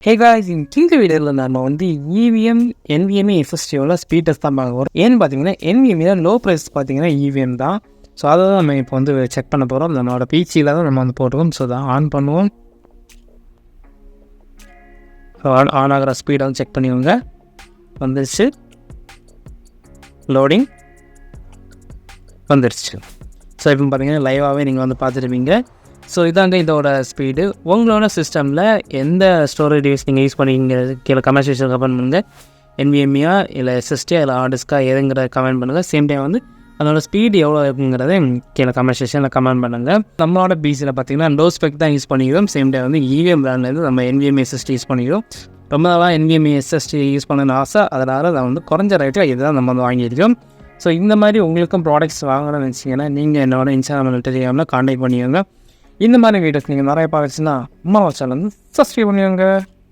Hey guys, இந்த வீடியோவில் நம்ம வந்து EVM, NVMe, SSDயோட ஸ்பீட் டெஸ்ட் தான் பார்க்க போகிறோம். ஏன்னு பார்த்தீங்கன்னா NVMe லோ ப்ரைஸ் பார்த்தீங்கன்னா EVM தான். ஸோ அதை தான் நம்ம இப்போ வந்து செக் பண்ண போகிறோம். நம்மளோட பிசியில் தான் நம்ம வந்து போட்டுருவோம். ஸோ அதை ஆன் பண்ணுவோம். ஸோ ஆன் ஆகிற ஸ்பீடை வந்து செக் பண்ணிக்கோங்க. வந்துடுச்சு, லோடிங் வந்துடுச்சு. ஸோ இப்போ பார்த்தீங்கன்னா லைவாகவே நீங்கள் வந்து பார்த்துருப்பீங்க. ஸோ இதாங்க இதோட ஸ்பீடு. உங்களோட சிஸ்டமில் எந்த ஸ்டோரேஜ் டிவைஸ் நீங்கள் யூஸ் பண்ணிங்க கீழே கமெண்ட் செக்ஷனில் கமெண்ட் பண்ணுங்கள். NVMe இல்லை SSD இல்லை ஹார்ட் டிஸ்கா எதுங்கிற கமெண்ட் பண்ணுங்கள். சேம் டைம் வந்து அதோட ஸ்பீடு எவ்வளோ இருக்குங்கிறத கீழே கமெண்ட் செக்ஷனில் கமெண்ட் பண்ணுங்கள். நம்மளோட பிசியில் பார்த்தீங்கன்னா லோ ஸ்பெக் தான் யூஸ் பண்ணிக்கிறோம். சேம் டைம் வந்து EVM பிராண்ட்லேருந்து நம்ம NVMe SSD யூஸ் பண்ணிக்கிறோம். ரொம்ப நாளாக NVMe SSD யூஸ் பண்ணணும்னு ஆசை. அதனால் நான் வந்து குறைஞ்ச ரேட்டில் இதுதான் நம்ம வந்து வாங்கியிருக்கோம். ஸோ இந்த மாதிரி உங்களுக்கும் ப்ராடக்ட்ஸ் வாங்கணும்னு நினச்சிங்கன்னா நீங்கள் என்னோட இன்ஸ்டாகிராமில் டெலிகிராமில் கான்டாக்ட் பண்ணிக்கோங்க. இந்த மாதிரி வீடியோஸ் நீங்கள் நிறைய பார்த்துச்சுன்னா அம்மா சேனல் வந்து சப்ஸ்கிரைப் பண்ணிக்கோங்க.